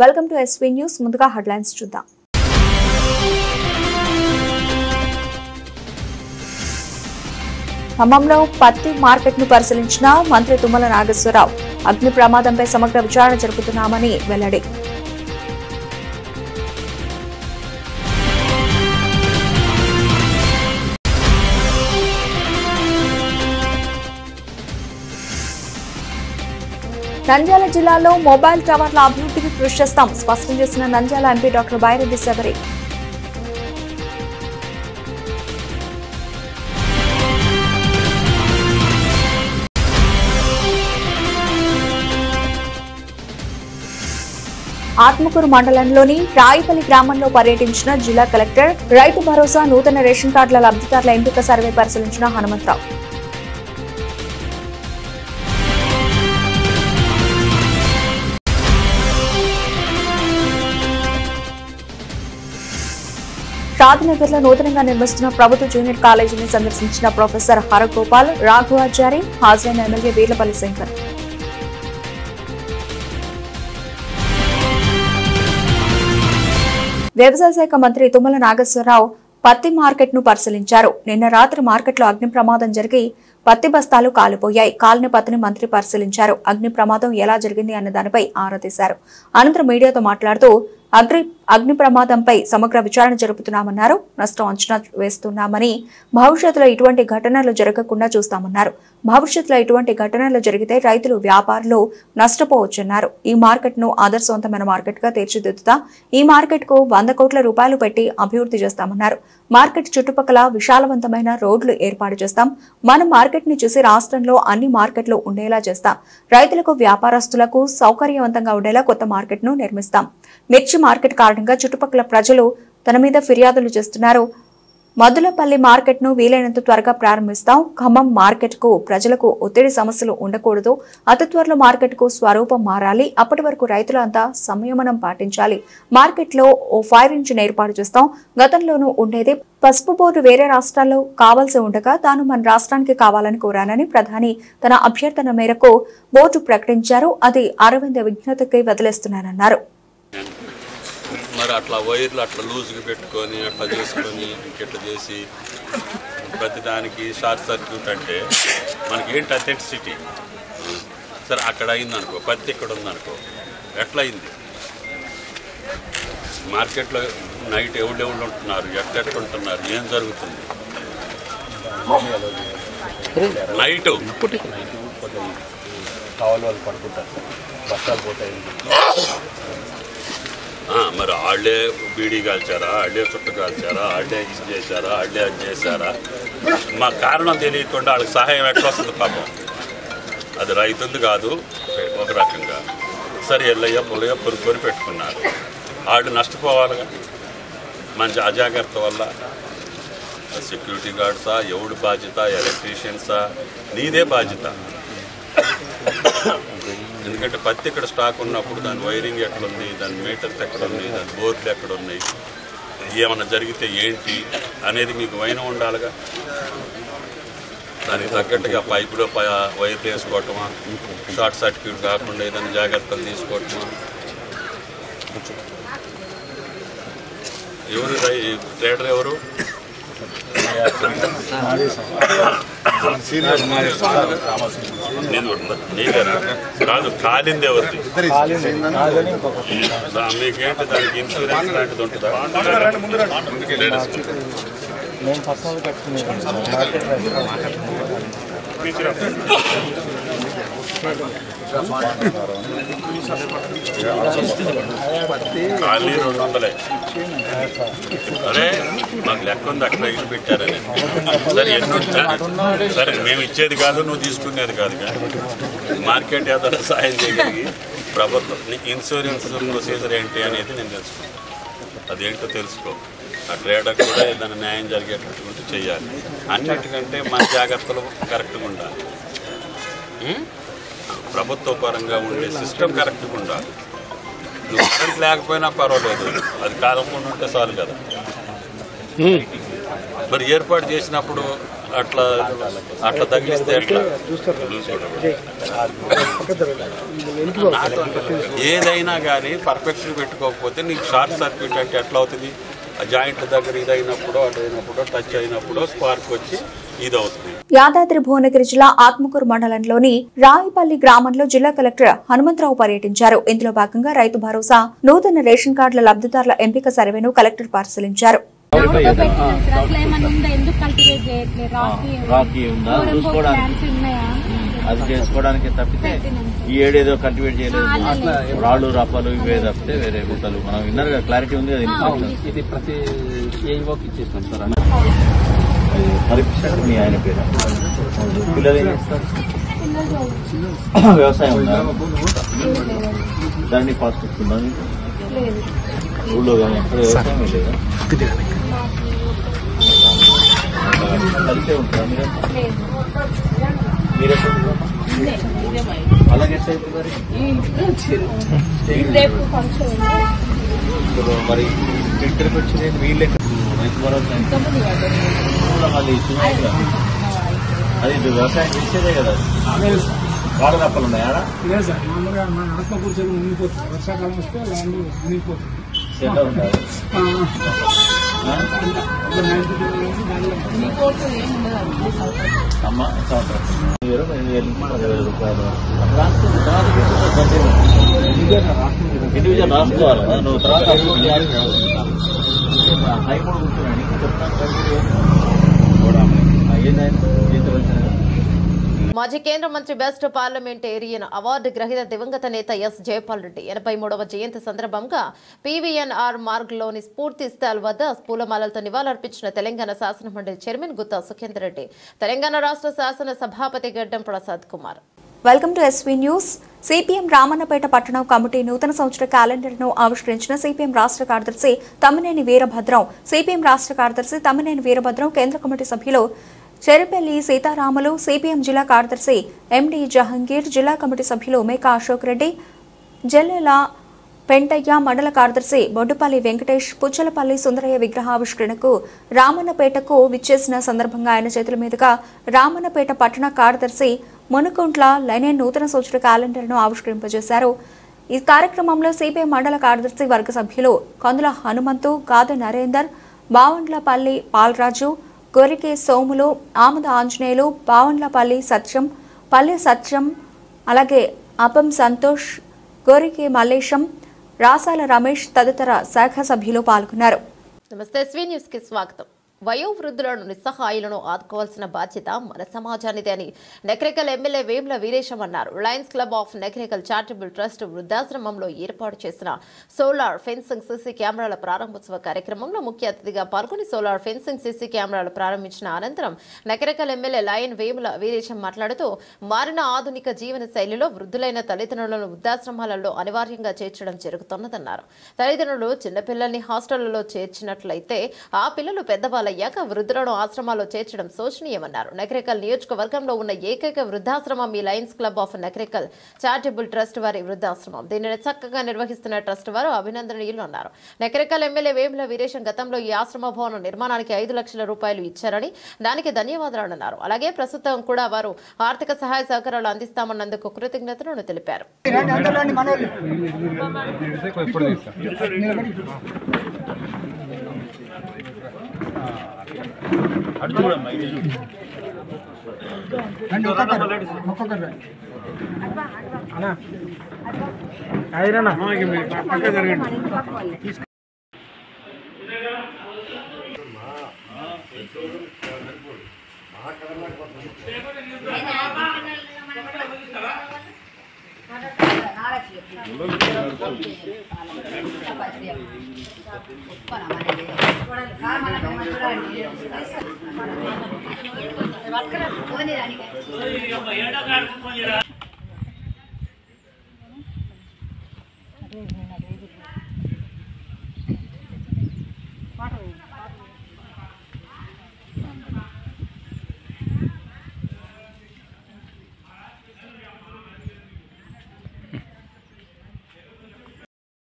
Welcome to SV news. ముందుగా headlines చూద్దాం. ఖమ్మంలో పత్తి మార్కెట్ ను పరిశీలించిన మంత్రి తుమ్మల నాగేశ్వరరావు. అగ్ని ప్రమాదంపై సమగ్ర విచారణ జరుపుతున్నామని వెల్లడి. నంద్యాల జిల్లాలో మొబైల్ టవర్ల అభివృద్ధికి కృషి చేస్తాం స్పష్టం చేసిన నంద్యాల ఎంపీ డాక్టర్ బైరెడ్డి శబరి. ఆత్మకూరు మండలంలోని రాయిపల్లి గ్రామంలో పర్యటించిన జిల్లా కలెక్టర్. రైతు భరోసా నూతన రేషన్ కార్డుల లబ్ధిదారుల ఎంపిక సర్వే పరిశీలించిన హనుమంతరావు. షాద్నగర్లో నూతనంగా నిర్మిస్తున్న ప్రభుత్వ జూనియర్ కాలేజీని సందర్శించిన ప్రొఫెసర్ హరగోపాల్, రాఘవాచారి, హాజరైన ఎమ్మెల్యే వీర్లపల్లి శంకర్. వ్యవసాయ శాఖ మంత్రి తుమ్మల నాగేశ్వరరావు పత్తి మార్కెట్ ను పరిశీలించారు. నిన్న రాత్రి మార్కెట్లో అగ్ని ప్రమాదం జరిగి పత్తి బస్తాలు కాలిపోయాయి. కాలిన పత్తిని మంత్రి పరిశీలించారు. అగ్ని ప్రమాదం ఎలా జరిగింది అన్న దానిపై ఆరా తీశారు. అనంతరం మీడియాతో మాట్లాడుతూ అగ్ని ప్రమాదంపై సమగ్ర విచారణ జరుపుతున్నామన్నారు. నష్టం అంచనా వేస్తున్నామని, భవిష్యత్తులో ఇటువంటి ఘటనలు జరగకుండా చూస్తామన్నారు. భవిష్యత్తులో ఇటువంటి ఘటనలు జరిగితే రైతులు, వ్యాపారులు నష్టపోవచ్చన్నారు. ఈ మార్కెట్ ను ఆదర్శవంతమైన మార్కెట్ గా తీర్చిదిద్దుతాం. ఈ మార్కెట్ కు 100 కోట్ల రూపాయలు పెట్టి అభివృద్ధి చేస్తామన్నారు. మార్కెట్ చుట్టుపక్కల విశాలవంతమైన రోడ్లు ఏర్పాటు చేస్తాం. మనం మార్కెట్ ని చూసి రాష్ట్రంలో అన్ని మార్కెట్లు ఉండేలా చేస్తాం. రైతులకు, వ్యాపారస్తులకు సౌకర్యవంతంగా ఉండేలా కొత్త మార్కెట్ ను నిర్మిస్తాం. మిర్చి మార్కెట్ కారణంగా చుట్టుపక్కల ప్రజలు తన మీద ఫిర్యాదులు చేస్తున్నారు. మద్దులపల్లి మార్కెట్ ను వీలైనంత త్వరగా ప్రారంభిస్తాం. ఖమ్మం మార్కెట్ కు ప్రజలకు ఒత్తిడి సమస్యలు ఉండకూడదు. అతి త్వరలో మార్కెట్ కు స్వరూపం మారాలి. అప్పటి వరకు రైతులంతా సంయమనం పాటించాలి. మార్కెట్ లో ఓ ఫైర్ ఇంజిన్ ఏర్పాటు చేస్తాం. గతంలోనూ ఉండేది. పసుపు బోర్డు వేరే రాష్ట్రాల్లో కావాల్సి ఉండగా తాను మన రాష్ట్రానికి కావాలని కోరానని ప్రధాని తన అభ్యర్థన మేరకు బోర్డు ప్రకటించారు. అది అరవింద విజ్ఞతకి వదిలేస్తున్నానన్నారు. మరి అట్లా వైర్లు అట్లా లూజ్గా పెట్టుకొని అట్లా చేసుకొని ఇంకెట్లా చేసి ప్రతిదానికి షార్ట్ సర్క్యూట్ అంటే మనకి ఏంటి అథెంటిసిటీ. సరే అక్కడ అయిందనుకో, పత్తి ఇక్కడ ఉందనుకో, ఎట్లా అయింది? మార్కెట్లో నైట్ ఎవరు ఉంటున్నారు, ఎట్లా ఉంటున్నారు, ఏం జరుగుతుంది? నైట్ కావాలి వాళ్ళు పడుకుంటారు, బస్తాలు పోతాయి. మరి వాళ్ళే బీడీ కాల్చారా, వాళ్ళే చుట్ట కాల్చారా, వాళ్ళే ఇది చేశారా, వాళ్ళే అది చేశారా? మా కారణం తెలియకుండా వాళ్ళకి సహాయం ఎట్లా వస్తుంది పాపం? అది రైతుంది కాదు ఒక రకంగా. సరే ఎల్లయ్య పొలయ్య పొరుకొని పెట్టుకున్నారు, వాళ్ళు నష్టపోవాలిగా మంచి అజాగ్రత్త వల్ల. సెక్యూరిటీ గార్డ్సా, ఎవడు బాధ్యత? ఎలక్ట్రీషియన్సా? నీదే బాధ్యత. ఎందుకంటే పత్తి ఇక్కడ స్టాక్ ఉన్నప్పుడు దాని వైరింగ్ ఎక్కడుంది, దాని మీటర్స్ ఎక్కడున్నాయి, దాని బోర్డులు ఎక్కడున్నాయి, ఏమన్నా జరిగితే ఏంటి అనేది మీకు వైనం ఉండాలిగా. దానికి తగ్గట్టుగా పైపులో వైర్లు వేసుకోవటమా, షార్ట్ సర్క్యూట్ కాకుండా ఏదైనా జాగ్రత్తలు తీసుకోవటమా. ఎవరు ట్రేడర్ ఎవరు? నీదేనా? కాదు, కాలింది ఎవరిది? మీకేంటి దానికి ఇన్సూరెన్స్ లాంటిది ఉంటుందా? ఖాళీ 200. అరే మాకు లెక్క ఉంది, అక్కడ ఇల్లు పెట్టారని. సరే సరే మేము ఇచ్చేది కాదు, నువ్వు తీసుకునేది కాదు. కానీ మార్కెట్ ఏదైనా సాయం చేయగలిగి ప్రభుత్వం ఇన్సూరెన్స్ ప్రొసీజర్ ఏంటి అనేది నేను తెలుసుకున్నాను. అదేంటో తెలుసుకో. ఆ ట్రేడర్ కూడా ఏదైనా న్యాయం జరిగేటటువంటి చేయాలి. అన్నిటికంటే మన జాగ్రత్తలు కరెక్ట్గా ఉండాలి. ప్రభుత్వ పరంగా ఉండే సిస్టమ్ కరెక్ట్గా ఉండాలి. నువ్వు కరెంట్ లేకపోయినా పర్వాలేదు, అది కాలకుండా ఉంటే చాలు కదా. మరి ఏర్పాటు చేసినప్పుడు అట్లా అట్లా తగిలిస్తే ఎట్లా ఏదైనా కానీ పర్ఫెక్ట్గా పెట్టుకోకపోతే నీకు షార్ట్ సర్క్యూట్ అంటే ఎట్లా అవుతుంది? ఆ జాయింట్ దగ్గర ఇదైనప్పుడు అదైనప్పుడు టచ్ అయినప్పుడు స్పార్క్ వచ్చి ఇదవుతుంది. యాదాద్రి భువనగిరి జిల్లా ఆత్మకూరు మండలంలోని రాయిపల్లి గ్రామంలో జిల్లా కలెక్టర్ హనుమంతరావు పర్యటించారు. ఇందులో భాగంగా రైతు భరోసా నూతన రేషన్ కార్డుల లబ్ధిదారుల ఎంపిక సర్వేను కలెక్టర్ పరిశీలించారు. అది చేసుకోవడానికి తప్పితే ఈ ఏడేదో కల్టివేట్ చేయలేదు, రాళ్ళు రప్పలు ఇవే తప్పితే వేరే గుట్టలు మనం విన్నారు కదా, క్లారిటీ ఉంది కదా. ఇది ప్రతి ఇచ్చేస్తాం సార్. పరీక్ష మీ ఆయన పేరు పిల్లలు ఏం చేస్తారు? వ్యవసాయం ఉందా? దాన్ని ఫాస్ట్ వస్తుందా మీకు ఊళ్ళో కానీ ఎక్కడ వ్యవసాయం లేదా? కలిసే ఉంటారా మీరు? అలాగే మరి ఇక్కడికి వచ్చింది వీళ్ళే రైతు భరోసా మళ్ళీ అది వ్యవసాయం చేసేదే కదా. వాటర్ తప్పలు ఉన్నాయా? లేదు సార్, మామూలుగా మన ఆత్మకూరు చెరువు మునిగిపోతుంది, వర్షాకాలం వస్తే ల్యాండ్ మునిగిపోతుంది. అమ్మ ఇండివిజువల్ రాసుకోవాలి. నువ్వు తర్వాత హైకోర్టు కూర్చున్నాను చెప్తాను. మాజీ కేంద్ర మంత్రి బెస్ట్ పార్లమెంటేరియన్ అవార్డు గ్రహీత దివంగత నేత ఎస్ జయపాల్ రెడ్డి 83వ జయంతి సందర్భంగా పీవీఎన్ఆర్ మార్గ్లోని స్ఫూర్తి స్థల్ వద్ద పూలమాలలతో నివాళులర్పించిన తెలంగాణ శాసన మండలి చైర్మన్ గుత్తా సుఖేందర్ రెడ్డి, తెలంగాణ రాష్ట్ర శాసన సభాపతి Gaddam Prasad Kumar. Welcome to SV news. CPM Ramannapet పట్టణ కమిటీ నూతన సంవత్సర క్యాలెండర్ను ఆవిష్కరించిన సిపిఎం రాష్ట్ర కార్యదర్శి తమ్మినేని వీరభద్రం, సిపిఎం రాష్ట్ర కార్యదర్శి తమ్మినేని వీరభద్రం, కేంద్ర కమిటీ సభ్యులు చెరుపెల్లి సీతారాములు, సిపిఎం జిల్లా కార్యదర్శి ఎండి జహంగీర్, జిల్లా కమిటీ సభ్యులు మేకా అశోక్ రెడ్డి, జల్లెల పెంటయ్య, మండల కార్యదర్శి బొడ్డుపల్లి వెంకటేష్, పుచ్చలపల్లి సుందరయ్య విగ్రహావిష్కరణకు రామన్నపేటకు విచ్చేసిన సందర్భంగా ఆయన చేతుల మీదుగా రామన్నపేట పట్టణ కార్యదర్శి మునుకుంట్ల లైనేన్ నూతన సంవత్సర క్యాలెండర్ను ఆవిష్కరింపజేశారు. ఈ కార్యక్రమంలో సిపిఎం మండల కార్యదర్శి వర్గ సభ్యులు కందుల హనుమంతు, గాదు నరేందర్, బావండ్లపల్లి పాలరాజు, గొరికే సోములు, ఆమద ఆంజనేయులు, బావండ్లపల్లి సత్యం, పల్లె సత్యం, అలాగే అపం సంతోష్, గొరికే మల్లేశం, రాసాల రమేష్ తదితర శాఖ సభ్యులు పాల్గొన్నారు. నమస్తే, ఎస్వీ న్యూస్ కి స్వాగతం. వయోవృద్ధులను నిస్సహాయులను ఆదుకోవాల్సిన బాధ్యత మన సమాజానిదే అని నకరేకల్ ఎమ్మెల్యే వేముల వీరేశం అన్నారు. Lions Club of Nakrekal charitable trust వృద్ధాశ్రమంలో ఏర్పాటు చేసిన సోలార్ ఫెన్సింగ్ సీసీ కెమెరాల ప్రారంభోత్సవ కార్యక్రమంలో ముఖ్య అతిథిగా పాల్గొని సోలార్ ఫెన్సింగ్ సీసీ కెమెరాలు ప్రారంభించిన అనంతరం నకరేకల్ ఎమ్మెల్యే లయన్ వేముల వీరేశం మాట్లాడుతూ మారిన ఆధునిక జీవన శైలిలో వృద్ధులైన తల్లిదండ్రులను వృద్ధాశ్రమాలలో అనివార్యంగా చేర్చడం జరుగుతున్నదన్నారు. తల్లిదండ్రులు చిన్నపిల్లల్ని హాస్టళ్లలో చేర్చినట్లయితే ఆ పిల్లలు పెద్దవాళ్ళ అయ్యాక వృద్ధులను ఆశ్రమాల్లో చేర్చడం శోచనీయమన్నారు. నకరేకల్ నియోజకవర్గంలో ఉన్న ఏకైక వృద్ధాశ్రమం ఈ Lions Club of Nakrekal charitable trust వారి వృద్ధాశ్రమం. దీనిని చక్కగా నిర్వహిస్తున్న ట్రస్ట్ వారు అభినందనీయులు అన్నారు. నకరేకల్ ఎమ్మెల్యే వేముల వీరేశం గతంలో ఈ ఆశ్రమ భవనం నిర్మాణానికి 5 లక్షల రూపాయలు ఇచ్చారని దానికి ధన్యవాదాలన్నారు. అలాగే ప్రస్తుతం కూడా వారు ఆర్థిక సహాయ సహకారాలు అందిస్తామన్నందుకు కృతజ్ఞతలను తెలిపారు.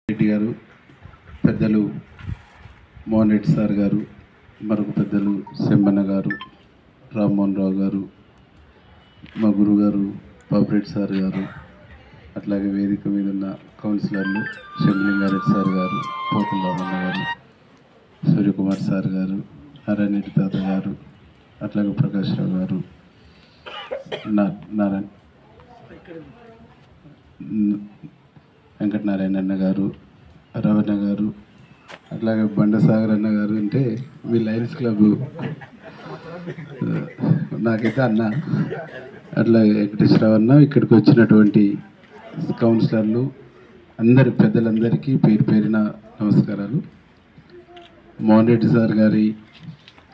రెడ్డి గారు, పెద్దలు మోహన్ రెడ్డి సార్ గారు, మరొక పెద్దలు సెంబన్న గారు, రామ్మోహన్ రావు గారు, మా గురుగారు పాపిరెడ్డి సార్ గారు, అట్లాగే వేదిక మీద ఉన్న కౌన్సిలర్లు శంభలింగారెడ్డి సార్ గారు, పోతుల రామన్న గారు, సూర్యకుమార్ సార్ గారు, అరణ్యటి తాత గారు, అట్లాగే ప్రకాష్ రావు గారు, నారాయణ వెంకటనారాయణ అన్న గారు, రవణ గారు, అట్లాగే బండసాగర్ అన్న గారు. అంటే మీ లయన్స్ క్లబ్ నాకైతే అన్న. అట్లాగే వెంకటేశ్వరరావు అన్న, ఇక్కడికి వచ్చినటువంటి కౌన్సిలర్లు అందరి పెద్దలందరికీ పేరు పేరిన నమస్కారాలు. మోహన్ రెడ్డి సార్ గారి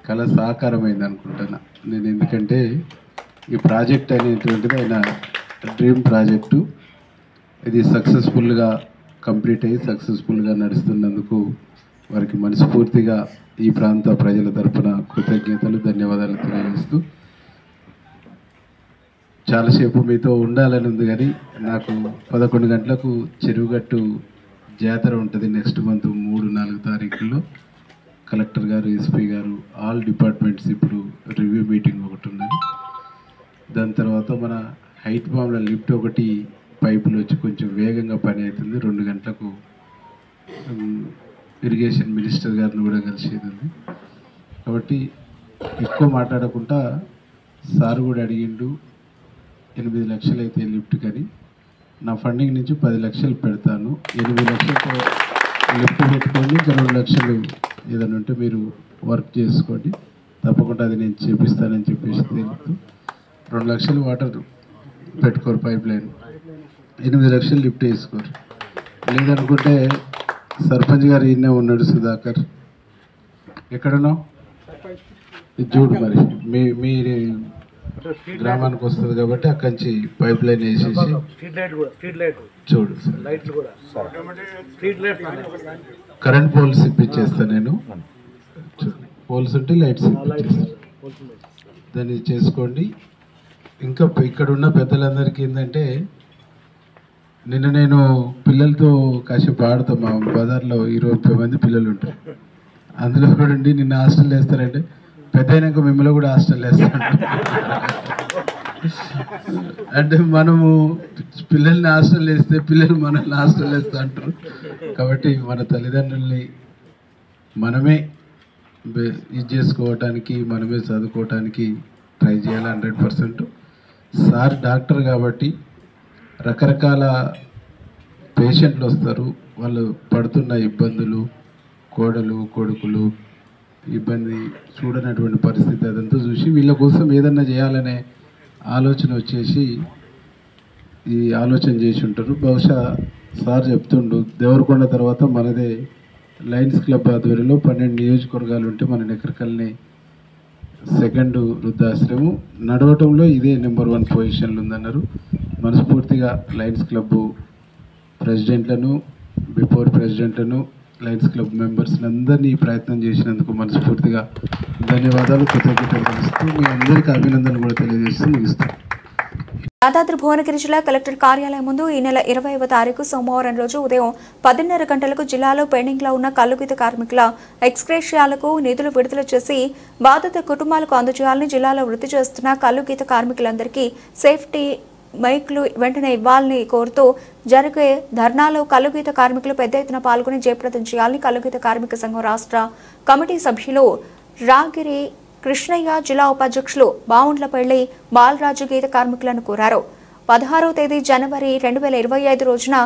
కళ సాకారమైంది అనుకుంటున్నా నేను. ఎందుకంటే ఈ ప్రాజెక్ట్ అనేటువంటిది ఆయన డ్రీమ్ ప్రాజెక్టు. ఇది సక్సెస్ఫుల్గా కంప్లీట్ అయ్యి సక్సెస్ఫుల్గా నడుస్తున్నందుకు వారికి మనస్ఫూర్తిగా ఈ ప్రాంత ప్రజల తరపున కృతజ్ఞతలు, ధన్యవాదాలు తెలియజేస్తూ, చాలాసేపు మీతో ఉండాలని ఉంది కానీ నాకు 11 గంటలకు చెరువుగట్టు జాతర ఉంటుంది నెక్స్ట్ మంత్ 3-4 తారీఖుల్లో. కలెక్టర్ గారు, ఎస్పీ గారు, ఆల్ డిపార్ట్మెంట్స్ ఇప్పుడు రివ్యూ మీటింగ్ ఒకటి ఉన్నది. దాని తర్వాత మన హైట్ బాంబ్ల లిఫ్ట్ ఒకటి పైపులు వచ్చి కొంచెం వేగంగా పని అవుతుంది. 2 గంటలకు ఇరిగేషన్ మినిస్టర్ గారిని కూడా కలిసేది ఉంది. కాబట్టి ఎక్కువ మాట్లాడకుండా సార్ కూడా అడిగిండు 8 లక్షలు అయితే లిఫ్ట్ కానీ నా ఫండింగ్ నుంచి 10 లక్షలు పెడతాను. 8 లక్షలతో లిఫ్ట్ పెట్టుకొని ఇంకా 2 లక్షలు ఏదైనా ఉంటే మీరు వర్క్ చేసుకోండి, తప్పకుండా అది నేను చేపిస్తానని చెప్పేసి తెలుపుతూ 2 లక్షలు వాటర్ పెట్టుకోరు పైప్ లైన్, 8 లక్షలు లిఫ్ట్ వేసుకోరు. లేదనుకుంటే సర్పంచ్ గారు ఈయనే ఉన్నాడు, సుధాకర్. ఎక్కడున్నావు చూడు, మరి మీ గ్రామానికి వస్తుంది కాబట్టి అక్కడి నుంచి పైప్ లైన్ వేసేసి చూడు. కరెంట్ పోల్స్ ఇప్పించేస్తా నేను, పోల్స్ ఉంటే లైట్స్ ఇప్పించేస్తాను, దాన్ని చేసుకోండి. ఇంకా ఇక్కడ ఉన్న పెద్దలందరికీ ఏంటంటే, నిన్న నేను పిల్లలతో కాసేపు ఆడతాం. మా బజార్లో 20 మంది పిల్లలు ఉంటారు. అందులో కూడా ఉండి నిన్న హాస్టల్ వేస్తారంటే, పెద్ద అయినాక మిమ్మల్ని కూడా హాస్టల్ వేస్తాను. అంటే మనము పిల్లల్ని హాస్టల్ వేస్తే పిల్లలు మనల్ని హాస్టల్ వేస్తా అంటారు. కాబట్టి మన తల్లిదండ్రుల్ని మనమే ఇది చేసుకోవటానికి, మనమే చదువుకోవటానికి ట్రై చేయాలి 100%. సార్ డాక్టర్ కాబట్టి రకరకాల పేషెంట్లు వస్తారు, వాళ్ళు పడుతున్న ఇబ్బందులు, కోడలు కొడుకులు ఇబ్బంది చూడనటువంటి పరిస్థితి అదంతా చూసి వీళ్ళ కోసం ఏదన్నా చేయాలనే ఆలోచన వచ్చేసి ఈ ఆలోచన చేసి ఉంటారు. బహుశా సార్ చెప్తుండు, దేవరకొండ తర్వాత మనదే లయన్స్ క్లబ్ ఆధ్వర్యంలో 12 నియోజకవర్గాలు ఉంటే మన నెక్రకల్ని 2nd వృద్ధాశ్రమం నడవటంలో ఇదే నెంబర్ 1 పొజిషన్లు ఉందన్నారు. మనస్ఫూర్తిగా లయన్స్ క్లబ్ ప్రెసిడెంట్లను, బిఫోర్ ప్రెసిడెంట్లను, లయన్స్ క్లబ్ మెంబర్స్ని అందరినీ ఈ ప్రయత్నం చేసినందుకు మనస్ఫూర్తిగా ధన్యవాదాలు, కృతజ్ఞతలు తెలుస్తూ మీ అందరికీ అభినందనలు కూడా తెలియజేస్తూ ముగిస్తాను. యాదాద్రి భువనగిరి జిల్లా కలెక్టర్ కార్యాలయం ముందు ఈ నెల 20వ తారీఖు సోమవారం రోజు ఉదయం 10:30 గంటలకు జిల్లాలో పెండింగ్లో ఉన్న కల్లుగీత కార్మికుల ఎక్స్గ్రేషియాలకు నిధులు విడుదల చేసి బాధిత కుటుంబాలకు అందజేయాలని జిల్లాలో వృత్తి చేస్తున్న కల్లుగీత కార్మికులందరికీ సేఫ్టీ మైక్లు వెంటనే ఇవ్వాలని కోరుతూ జరిగే ధర్నాలో కల్లుగీత కార్మికులు పెద్ద ఎత్తున పాల్గొని జయప్రదం చేయాలని కల్లుగీత కార్మిక సంఘం రాష్ట్ర కమిటీ సభ్యులు రాగిరి కృష్ణయ్య, జిల్లా ఉపాధ్యక్షులు బావుండ్లపల్లి బాలరాజు గీత కార్మికులను కోరారు. 16వ తేదీ జనవరి 2025 రోజున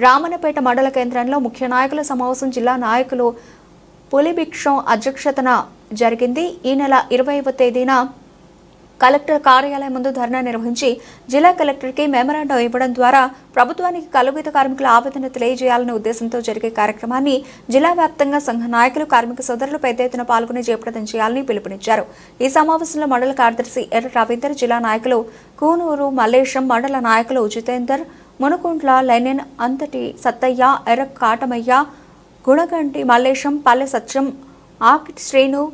రామన్నపేట మండల కేంద్రంలో ముఖ్య నాయకుల సమావేశం జిల్లా నాయకులు పులిభిక్షం అధ్యక్షతన జరిగింది. ఈ నెల 20వ తేదీన కలెక్టర్ కార్యాలయం ముందు ధర్నా నిర్వహించి జిల్లా కలెక్టర్కి మెమరాండం ఇవ్వడం ద్వారా ప్రభుత్వానికి కల్లుగీత కార్మికుల ఆవేదన తెలియజేయాలనే ఉద్దేశంతో జరిగే కార్యక్రమాన్ని జిల్లా వ్యాప్తంగా సంఘ నాయకులు, కార్మిక సోదరులు పెద్ద ఎత్తున పాల్గొని జయప్రదం చేయాలని పిలుపునిచ్చారు. ఈ సమావేశంలో మండల కార్యదర్శి ఎర్ర రవీందర్, జిల్లా నాయకులు కూనూరు మల్లేశం, మండల నాయకులు జితేందర్, మునుకుంట్ల లెనిన్, అంతటి సత్తయ్య, ఎర్ర కాటమయ్య, గుణగంటి మల్లేశం, పల్లె సత్యం, ఆకిటి శ్రీను,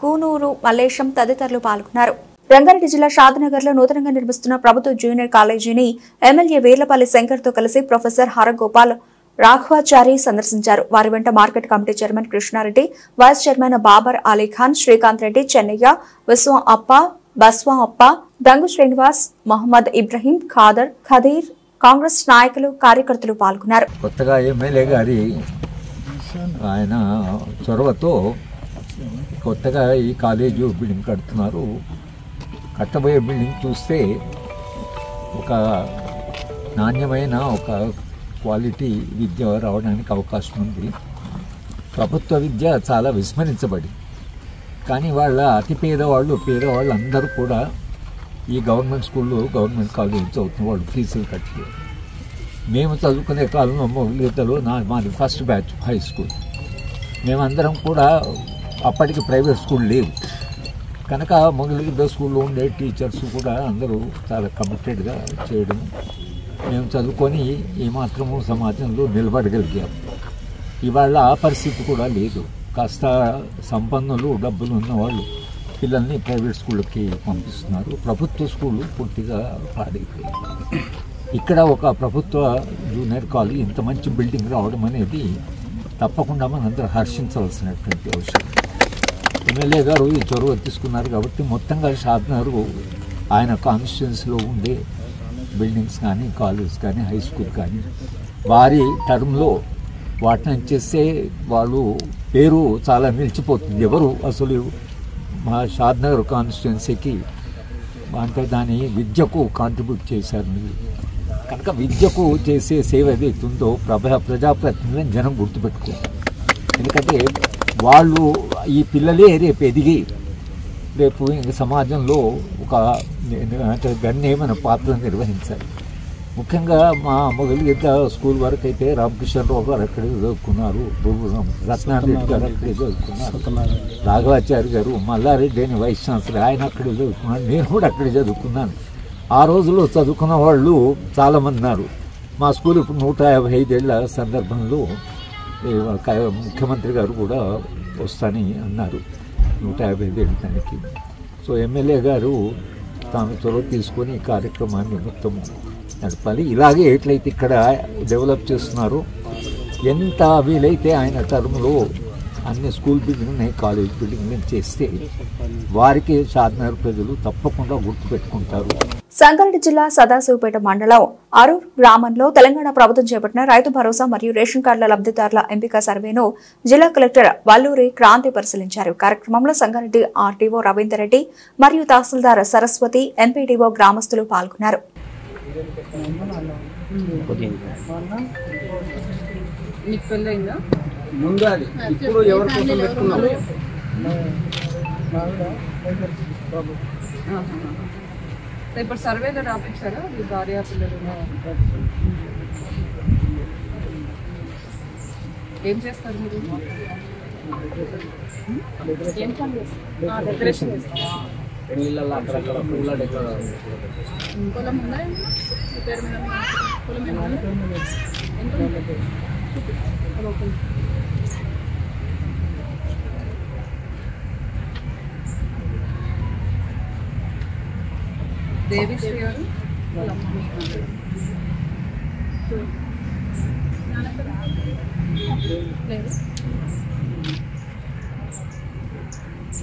కూనూరు మల్లేశం తదితరులు పాల్గొన్నారు. రంగారెడ్డి జిల్లా షాద్నగర్లో నూతనంగా నిర్మిస్తున్న ప్రభుత్వ జూనియర్ కాలేజీని ఎమ్మెల్యే వీర్లపల్లి శంకర్తో కలిసి ప్రొఫెసర్ హరగోపాల్ రాఘవాచారి సందర్శించారు. వారి వెంట market committee chairman Krishnareddy, vice chairman Babar Alikhan, Srikanth Reddy, Chennaiah, Vishwam Appa, Baswa అప్ప, దంగు శ్రీనివాస్, మహమ్మద్ ఇబ్రహీం, ఖదీర్, కాంగ్రెస్ నాయకులు, కార్యకర్తలు పాల్గొన్నారు. కొత్తగా ఎమ్మెల్యే గారి ఆయన చొరవతో కొత్తగా ఈ కాలేజీ బిల్డింగ్ కడుతున్నారు. కట్టబోయే బిల్డింగ్ చూస్తే ఒక నాణ్యమైన ఒక క్వాలిటీ విద్య రావడానికి అవకాశం ఉంది. ప్రభుత్వ విద్య చాలా విస్మరించబడి, కానీ వాళ్ళ అతి పేదవాళ్ళు అందరూ కూడా ఈ గవర్నమెంట్ స్కూళ్ళు, గవర్నమెంట్ కాలేజీ చదువుతున్న వాళ్ళు ఫీజులు కట్టి. మేము చదువుకునే కాలంలో మొగలిగీతలో మాది ఫస్ట్ బ్యాచ్ హై స్కూల్. మేమందరం కూడా అప్పటికి ప్రైవేట్ స్కూల్ లేవు కనుక మొగలిగీత స్కూల్లో ఉండే టీచర్స్ కూడా అందరూ చాలా కమిటెడ్గా చేయడం, మేము చదువుకొని ఈ మాత్రము సమాజంలో నిలబడగలిగాం. ఇవాళ ఆ పరిస్థితి కూడా లేదు. కాస్త సంపన్నులు, డబ్బులు ఉన్నవాళ్ళు పిల్లల్ని ప్రైవేట్ స్కూళ్ళకి పంపిస్తున్నారు. ప్రభుత్వ స్కూళ్ళు పూర్తిగా పాడైపోయాయి. ఇక్కడ ఒక ప్రభుత్వ జూనియర్ కాలేజ్ ఇంత మంచి బిల్డింగ్ రావడం అనేది తప్పకుండా మనందరూ హర్షించవలసినటువంటి అవసరం. ఎమ్మెల్యే గారు ఈ చొరవ తీసుకున్నారు కాబట్టి మొత్తంగా షాద్నగర్ ఆయన కాన్స్టిట్యున్సీలో ఉండే బిల్డింగ్స్ కానీ, కాలేజ్ కానీ, హై స్కూల్ కానీ వారి టర్మ్లో వాటిని చేస్తే వాళ్ళు పేరు చాలా నిలిచిపోతుంది. ఎవరు అసలు మా షాద్నగర్ కాన్స్టిట్యున్సీకి అంటే దాని విద్యకు కాంట్రిబ్యూట్ చేశారు. కనుక విద్యకు చేసే సేవ ఏదైతుందో ప్రజాప్రతినిధులను జనం గుర్తుపెట్టుకోవాలి. ఎందుకంటే వాళ్ళు ఈ పిల్లలే రేపు ఎదిగి రేపు సమాజంలో ఒక గణనీయమైన పాత్ర నిర్వహించాలి. ముఖ్యంగా మా మొగలిగీత స్కూల్ వరకు అయితే రామకృష్ణరావు గారు అక్కడే చదువుకున్నారు, రత్నారెడ్డి గారు అక్కడే చదువుకున్నారు, రాఘవాచారి గారు, మల్లారెడ్డి అని వైస్ ఛాన్సలర్ ఆయన అక్కడే చదువుకున్నారు, నేను కూడా అక్కడే చదువుకున్నాను. ఆ రోజుల్లో చదువుకున్న వాళ్ళు చాలామంది ఉన్నారు. మా స్కూల్ ఇప్పుడు 155 ఏళ్ల సందర్భంలో ముఖ్యమంత్రి గారు కూడా వస్తానని అన్నారు 155 ఏళ్ళ దానికి. సో ఎమ్మెల్యే గారు తాను చొరవ తీసుకొని ఈ కార్యక్రమాన్ని మొత్తం నడపాలి. ఇలాగే ఎట్లయితే ఇక్కడ డెవలప్ చేస్తున్నారో ఎంత వీలైతే ఆయన టర్మ్లో అన్ని స్కూల్ బిల్డింగ్ని, కాలేజ్ బిల్డింగ్ని చేస్తే వారికి షాద్నగర్ ప్రజలు తప్పకుండా గుర్తుపెట్టుకుంటారు. సంగారెడ్డి జిల్లా సదాశివపేట మండలం అరూర్ గ్రామంలో తెలంగాణ ప్రభుత్వం చేపట్టిన రైతు భరోసా మరియు రేషన్ కార్డుల లబ్ధిదారుల ఎంపిక సర్వేను జిల్లా కలెక్టర్ వల్లూరి క్రాంతి పరిశీలించారు. కార్యక్రమంలో సంగారెడ్డి ఆర్టీఓ రవీందర్ రెడ్డి మరియు తహసీల్దార్ సరస్వతి, ఎంపీడీఓ గ్రామస్తులు పాల్గొన్నారు. ఇప్పుడు సర్వేలో రాపించారా మీ భార్య పిల్లలు ఏం చేస్తారు మీరు? ఏం పని చేస్తారు? డెకరేషన్ చేస్తారా? పొలం ఉందా? పేరు మీద పొలం దేవిశ్రీ గారు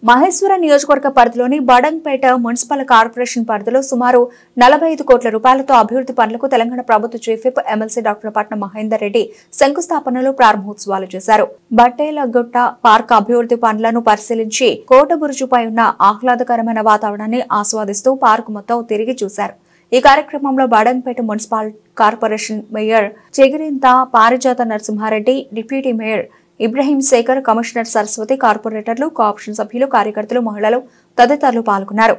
మహేశ్వర నియోజకవర్గ పరిధిలోని బడంగ్పేట మున్సిపల్ కార్పొరేషన్ పరిధిలో సుమారు 45 కోట్ల రూపాయలతో అభివృద్ధి పనులకు తెలంగాణ ప్రభుత్వ చీఫ్ విప్ ఎమ్మెల్సీ డాక్టర్ పట్నం మహేందర్ రెడ్డి శంకుస్థాపనలు, ప్రారంభోత్సవాలు చేశారు. బట్టేలగుట్ట పార్క్ అభివృద్ధి పనులను పరిశీలించి కోటబురుజుపై ఉన్న ఆహ్లాదకరమైన వాతావరణాన్ని ఆస్వాదిస్తూ పార్కు మొత్తం తిరిగి చూశారు. ఈ కార్యక్రమంలో Badangpet municipal corporation mayor Chegirintha Parijatha Narasimhareddy, deputy mayor Ibrahim Shekhar, commissioner Saraswathi, కార్పొరేటర్లు, కోఆప్షన్ సభ్యులు, కార్యకర్తలు, మహిళలు తదితరులు పాల్గొన్నారు.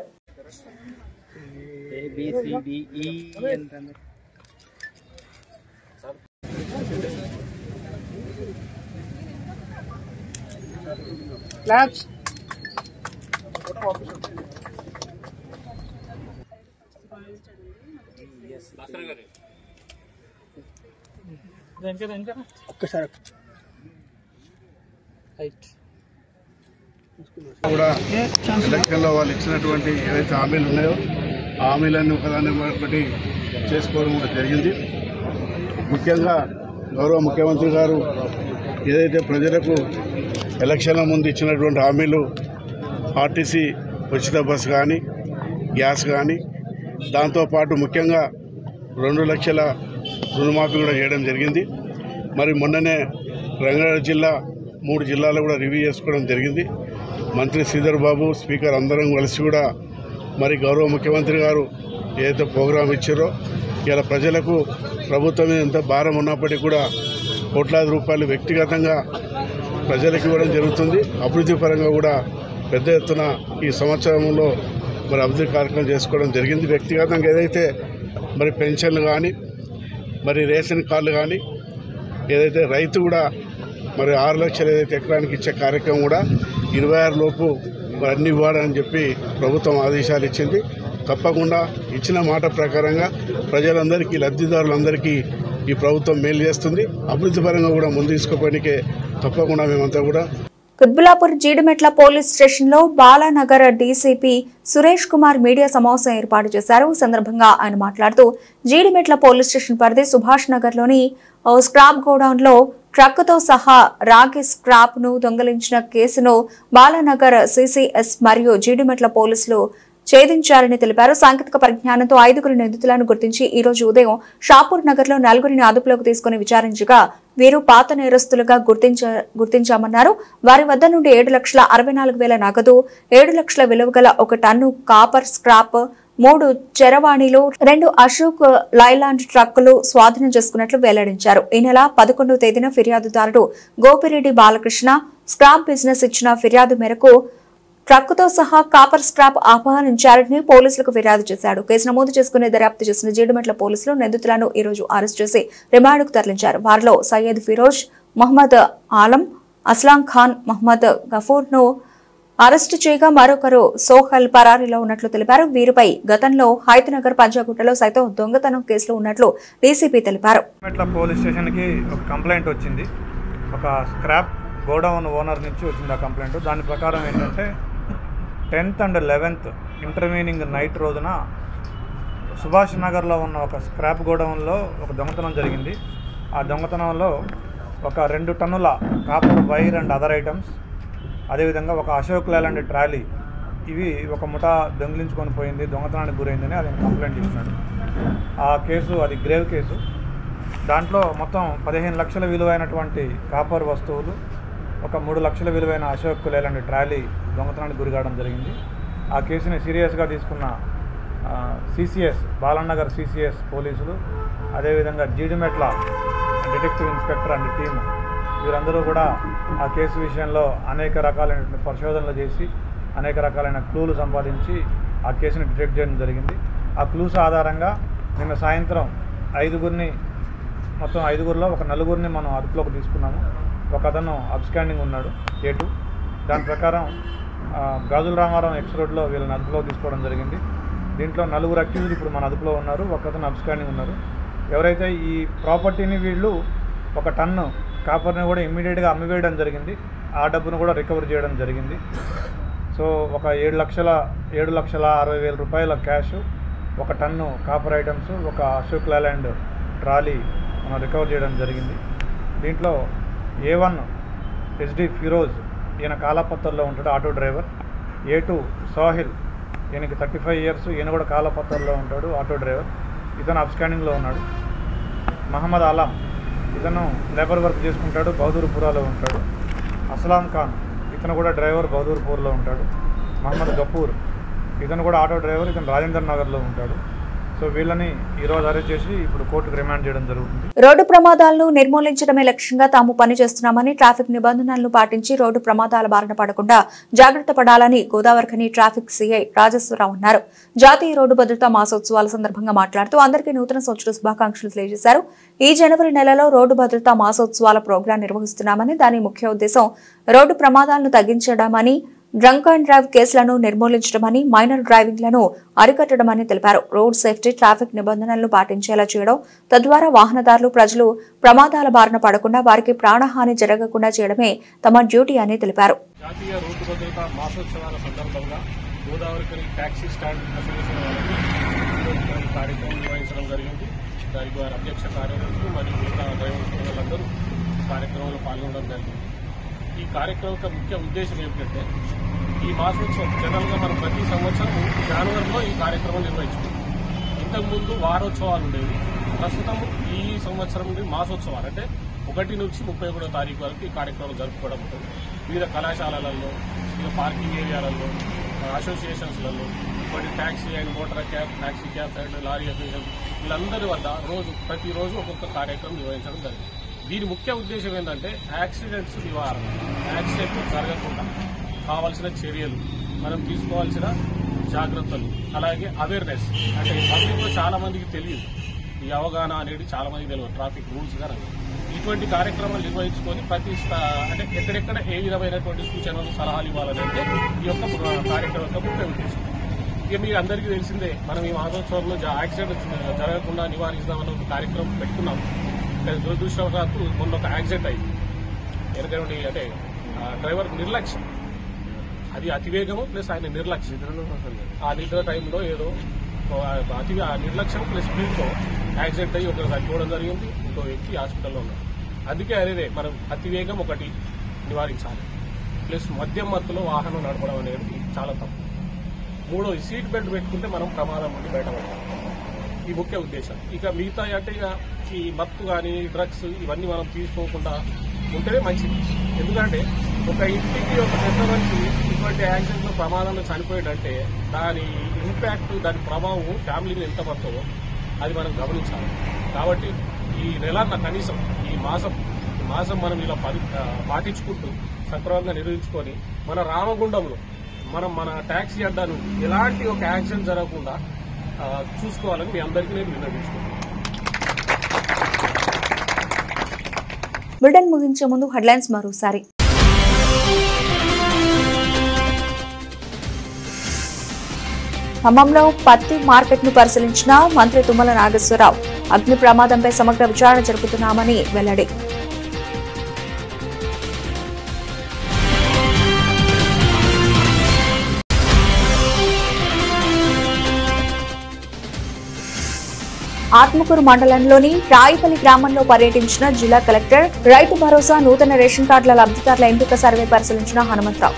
కూడా ఎలక్షన్లో వాళ్ళు ఇచ్చినటువంటి ఏదైతే హామీలు ఉన్నాయో ఆ హామీలన్నీ ఒకదాన్ని ఒకటి చేసుకోవడం కూడా జరిగింది. ముఖ్యంగా గౌరవ ముఖ్యమంత్రి గారు ఏదైతే ప్రజలకు ఎలక్షన్ల ముందు ఇచ్చినటువంటి హామీలు ఆర్టీసీ ఉచిత బస్సు కానీ, గ్యాస్ కానీ, దాంతోపాటు ముఖ్యంగా 2 లక్షల రుణమాఫీ కూడా చేయడం జరిగింది. మరి మొన్ననే రంగారెడ్డి జిల్లా 3 జిల్లాలు కూడా రివ్యూ చేసుకోవడం జరిగింది. మంత్రి శ్రీధర్ బాబు, స్పీకర్ అందరం కలిసి కూడా మరి గౌరవ ముఖ్యమంత్రి గారు ఏదైతే ప్రోగ్రాం ఇచ్చారో ఇలా ప్రజలకు ప్రభుత్వం మీద ఎంత భారం ఉన్నప్పటికీ కూడా కోట్లాది రూపాయలు వ్యక్తిగతంగా ప్రజలకు ఇవ్వడం జరుగుతుంది. అభివృద్ధి పరంగా కూడా పెద్ద ఎత్తున ఈ సంవత్సరంలో మరి అభివృద్ధి కార్యక్రమం చేసుకోవడం జరిగింది. వ్యక్తిగతంగా ఏదైతే మరి పెన్షన్లు కానీ, మరి రేషన్ కార్డులు కానీ, ఏదైతే రైతు కూడా మరి 6 లక్షలు ఏదైతే ఎకరానికి ఇచ్చే కార్యక్రమం కూడా 26 లోపు మరి అన్ని ఇవ్వాలని చెప్పి ప్రభుత్వం ఆదేశాలు ఇచ్చింది. తప్పకుండా ఇచ్చిన మాట ప్రకారంగా ప్రజలందరికీ, లబ్ధిదారులందరికీ ఈ ప్రభుత్వం మేలు చేస్తుంది. అభివృద్ధి పరంగా కూడా ముందు తీసుకోవడానికే తప్పకుండా మేమంతా కూడా. కుత్బులాపూర్ జీడిమెట్ల పోలీస్ స్టేషన్లో బాలానగర్ డీసీపీ సురేష్ కుమార్ మీడియా సమావేశం ఏర్పాటు చేశారు. ఈ సందర్భంగా ఆయన మాట్లాడుతూ జీడిమెట్ల పోలీస్ స్టేషన్ పరిధి సుభాష్ నగర్లోని స్క్రాప్ గోడౌన్లో ట్రక్కుతో సహా రాగి స్క్రాప్ ను దొంగిలించిన కేసును బాలానగర్ సిసిఎస్ మరియు జీడిమెట్ల పోలీసులు ఛేదించారని తెలిపారు. సాంకేతిక పరిజ్ఞానంతో 5 నిందితులను గుర్తించి ఈ రోజు ఉదయం షాపూర్ నగర్ లో 4 అదుపులోకి తీసుకుని విచారించగా వీరు పాత నేరస్తులుగా గుర్తించామన్నారు. వారి వద్ద నుండి 7,64,000 నగదు, 7 లక్షల విలువ గల 1 టన్ను కాపర్ స్క్రాప్, 3 చరవాణిలు, 2 అశోక్ లైలాండ్ ట్రక్కులు స్వాధీనం చేసుకున్నట్లు వెల్లడించారు. ఈ నెల 11వ తేదీన ఫిర్యాదుదారుడు గోపిరెడ్డి బాలకృష్ణ స్క్రాప్ బిజినెస్ ఇచ్చిన ఫిర్యాదు మేరకు ట్రక్కుతో సహా కాపర్ స్క్రాప్ అపహరించారని పోలీసులకు ఫిర్యాదు చేశాడు. కేసు నమోదు చేసుకుని దర్యాప్తు చేసిన జీడిమెట్ల పోలీసులు నిందితులను ఈ రోజు అరెస్ట్ చేసి రిమాండ్కు తరలించారు. వారిలో సయ్యద్ ఫిరోజ్, మహమ్మద్ ఆలం, అస్లాం ఖాన్, మహమ్మద్ గఫూర్ ను అరెస్టు చేయగా మరొకరు సోహల్ పరారీలో ఉన్నట్లు తెలిపారు. వీరిపై గతంలో హైతనగర్ పంజాగుట్టలో సైతం దొంగతనం కేసులు ఉన్నట్లు డీసీపీ తెలిపారు. పోలీస్ స్టేషన్ కి ఒక కంప్లైంట్ వచ్చింది. ఒక స్క్రాప్ గోడౌన్ ఓనర్ నుంచి వచ్చింది ఆ కంప్లైంట్. దాని ప్రకారం ఏంటంటే 10th and 11th intervening night రోజున సుభాష్ నగర్లో ఉన్న ఒక స్క్రాప్ గోడౌన్లో ఒక దొంగతనం జరిగింది. ఆ దొంగతనంలో ఒక 2 టన్నుల copper wire and other items, అదేవిధంగా ఒక అశోక్ లైలాండ్ ట్రాలీ, ఇవి ఒక ముఠా దొంగిలించుకొని పోయింది, దొంగతనానికి గురైందని అది కంప్లైంట్ ఇచ్చినాడు. ఆ కేసు అది గ్రేవ్ కేసు. దాంట్లో మొత్తం 15 లక్షల విలువైనటువంటి కాపర్ వస్తువులు, ఒక 3 లక్షల విలువైన అశోక్ లైలాండ్ ట్రాలీ దొంగతనానికి గురికావడం జరిగింది. ఆ కేసుని సీరియస్గా తీసుకున్న సిసిఎస్, బాలానగర్ సిసిఎస్ పోలీసులు, అదేవిధంగా Jeedimetla detective inspector and team, వీరందరూ కూడా ఆ కేసు విషయంలో అనేక రకాలైన పరిశోధనలు చేసి అనేక రకాలైన క్లూలు సంపాదించి ఆ కేసుని డిటెక్ట్ చేయడం జరిగింది. ఆ క్లూస్ ఆధారంగా నిన్న సాయంత్రం 5గురిని, మొత్తం 5గురిలో ఒక 4గురిని మనం అదుపులోకి తీసుకున్నాము. ఒక అతను అబ్స్కాండింగ్ ఉన్నాడు, A2. దాని ప్రకారం గాజుల రామారావు ఎక్స్ రోడ్లో వీళ్ళని అదుపులో తీసుకోవడం జరిగింది. దీంట్లో 4 అక్యూజ్డ్ ఇప్పుడు మన అదుపులో ఉన్నారు, ఒక అతను అబ్స్కాండింగ్ ఉన్నారు. ఎవరైతే ఈ ప్రాపర్టీని వీళ్ళు 1 టన్ను కాపర్ని కూడా ఇమ్మీడియట్గా అమ్మివేయడం జరిగింది, ఆ డబ్బును కూడా రికవర్ చేయడం జరిగింది. సో ఒక 7,60,000 రూపాయల క్యాష్, 1 టన్ను కాపర్ ఐటమ్స్, ఒక అశోక్ లైలాండ్ ట్రాలీ మనం రికవర్ చేయడం జరిగింది. దీంట్లో A1 SD ఫిరోజ్, ఈయన కాలాపత్తర్లో ఉంటాడు, ఆటో డ్రైవర్. A2 సాహిల్, ఈయనకి 35 years, ఈయన కూడా కాలాపత్తర్లో ఉంటాడు, ఆటో డ్రైవర్. ఇతను అబ్స్కాండింగ్లో ఉన్నాడు. మహమ్మద్ ఆలం, ఇతను లేబర్ వర్క్ చేసుకుంటాడు, బహదూర్పురాలో ఉంటాడు. అస్లాం ఖాన్, ఇతను కూడా డ్రైవర్, బహదూర్పూర్లో ఉంటాడు. మహమ్మద్ గఫూర్, ఇతను కూడా ఆటో డ్రైవర్, ఇతను రాజేంద్ర నగర్లో ఉంటాడు. సో వీళ్ళని ఈరోజు అరెస్ట్ చేసి ఇప్పుడు కోర్టుకు రిమాండ్ చేయడం జరుగుతుంది. రోడ్డు ప్రమాదాలను నిర్మూలించడమే లక్ష్యంగా తాము పనిచేస్తున్నామని, ట్రాఫిక్ నిబంధనలను పాటించి రోడ్డు ప్రమాదాల బారిన పడకుండా జాగ్రత్త పడాలని గోదావరిఖని ట్రాఫిక్ సిఐ రాజేశ్వరరావు అన్నారు. జాతీయ రోడ్డు భద్రతా మాసోత్సవాల సందర్భంగా మాట్లాడుతూ అందరికీ నూతన సంవత్సర శుభాకాంక్షలు తెలియజేశారు. ఈ జనవరి నెలలో రోడ్డు భద్రతా మాసోత్సవాల ప్రోగ్రాం నిర్వహిస్తున్నామని, దాని ముఖ్య ఉద్దేశం రోడ్డు ప్రమాదాలను తగ్గించడమని, డ్రంక్ అండ్ డ్రైవ్ కేసులను నిర్మూలించడమని, మైనర్ డ్రైవింగ్లను అరికట్టడమని తెలిపారు. రోడ్ సేఫ్టీ, ట్రాఫిక్ నిబంధనలను పాటించేలా చేయడం, తద్వారా వాహనదారులు, ప్రజలు ప్రమాదాల బారిన పడకుండా వారికి ప్రాణహాని జరగకుండా చేయడమే తమ డ్యూటీ అని తెలిపారు. జాతీయ రోడ్డు భద్రతా మాసోత్సవాల సందర్భంగా గోదావరిఖని టాక్సీ స్టాండ్ అసోసియేషన్ వారికి కార్యక్రమం నిర్వహించడం జరిగింది. దానికి వారి అధ్యక్ష కార్యదర్శులు మరియు మిగతా కార్యక్రమంలో పాల్గొనడం జరిగింది. ఈ కార్యక్రమం యొక్క ముఖ్య ఉద్దేశం ఏమిటంటే ఈ మాసోత్సవం జనరల్గా మనం ప్రతి సంవత్సరం జనవరిలో ఈ కార్యక్రమం నిర్వహించుకుంటాం. ఇంతకుముందు వారోత్సవాలు ఉండేవి. ప్రస్తుతం ఈ సంవత్సరం నుండి మాసోత్సవాలు అంటే 1 నుంచి 31వ తారీఖు వరకు ఈ కార్యక్రమం జరుపుకోవడం ఉంటుంది. వివిధ కళాశాలలలో, వివిధ పార్కింగ్ ఏరియాలలో, అసోసియేషన్స్లలో, కొన్ని taxi and motor cab, taxi cabs and lorry association వీళ్ళందరి వద్ద ప్రతిరోజు ఒక్కొక్క కార్యక్రమం నిర్వహించడం జరిగింది. దీని ముఖ్య ఉద్దేశం ఏంటంటే యాక్సిడెంట్స్ నివారణ, యాక్సిడెంట్లు జరగకుండా కావాల్సిన చర్యలు, మనం తీసుకోవాల్సిన జాగ్రత్తలు, అలాగే అవేర్నెస్. అంటే పబ్లిక్లో చాలా మందికి తెలియదు, ఈ అవగాహన అనేది చాలా మందికి తెలియదు, ట్రాఫిక్ రూల్స్ కానీ. ఇటువంటి కార్యక్రమాలు నిర్వహించుకొని ప్రతి అంటే ఎక్కడెక్కడ ఏ విధమైనటువంటి సూచనలు, సలహాలు ఇవ్వాలనంటే ఈ యొక్క కార్యక్రమం యొక్క ముఖ్య ఉద్దేశం. ఇక మీకు అందరికీ తెలిసిందే, మనం ఈ మాసోత్సవంలో యాక్సిడెంట్ జరగకుండా నివారిస్తామన్న ఒక కార్యక్రమం పెట్టుకున్నాం. దురదృష్టవశాత్తు మొన్న ఒక యాక్సిడెంట్ అయింది. ఎందుకంటే అంటే డ్రైవర్ నిర్లక్ష్యం, అది అతివేగము ప్లస్ ఆయన నిర్లక్ష్యం. ఆ నిద్ర టైంలో ఏదో ఆ నిర్లక్ష్యం ప్లస్ స్పీడ్తో యాక్సిడెంట్ అయ్యి ఒకరు చనిపోవడం జరిగింది, ఇంకో వ్యక్తి హాస్పిటల్లో ఉన్నారు. అందుకే అదే మనం అతివేగం ఒకటి నివారించాలి, ప్లస్ మద్యం మత్తులో వాహనం నడపడం అనేది చాలా తప్పు. మూడోది సీట్ బెల్ట్ పెట్టుకుంటే మనం ప్రమాదం నుండి బయటపడాలి. ఈ ముఖ్య ఉద్దేశం. ఇక మిగతా అంటే ఇక ఈ మత్తు కానీ డ్రగ్స్ ఇవన్నీ మనం తీసుకోకుండా ఉంటేనే మంచిది. ఎందుకంటే ఒక ఇంటికి ఒక పెద్ద మనిషి ఇటువంటి యాక్సిడెంట్లో ప్రమాదంలో చనిపోయాడంటే దాని ఇంపాక్ట్, దాని ప్రభావం ఫ్యామిలీని ఎంత పడుతుందో అది మనం గమనించాలి. కాబట్టి ఈ నెల కనీసం ఈ మాసం మనం ఇలా పాటించుకుంటూ సక్రమంగా నిర్వహించుకొని మన రామగుండంలో మన ట్యాక్సీ అడ్డాను ఎలాంటి ఒక యాక్సిడెంట్ జరగకుండా చూసుకోవాలని మీ అందరికీ నేను విన్నవించుకుంటున్నాను. బులెటిన్ ముగించే ముందు హెడ్లైన్స్ మరోసారి. ఖమ్మంలో పత్తి మార్కెట్ ను పరిశీలించిన మంత్రి తుమ్మల నాగేశ్వరరావు. అగ్ని ప్రమాదంపై సమగ్ర విచారణ జరుపుతున్నామని వెల్లడి. ఆత్మకూరు మండలంలోని రాయిపల్లి గ్రామంలో పర్యటించిన జిల్లా కలెక్టర్. రైతు భరోసా నూతన రేషన్ కార్డుల లబ్ధిదారుల ఎంపిక సర్వే పరిశీలించిన హనుమంతరావు.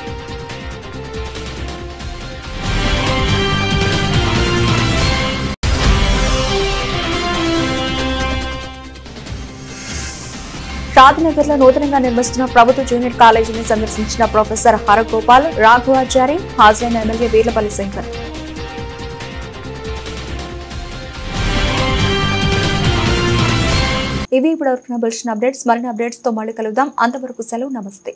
షాద్నగర్ లో నూతనంగా నిర్మిస్తున్న ప్రభుత్వ జూనియర్ కాలేజీని సందర్శించిన ప్రొఫెసర్ హరగోపాల్, రాఘవాచారి, హాజరైన ఎమ్మెల్యే వీర్లపల్లి శంకర్. ఇవి ఇప్పటివరకు బులెటిన్ అప్డేట్స్. మరిన్ని అప్డేట్స్ తో మళ్ళీ కలుద్దాం. అంతవరకు సెలవు, నమస్తే.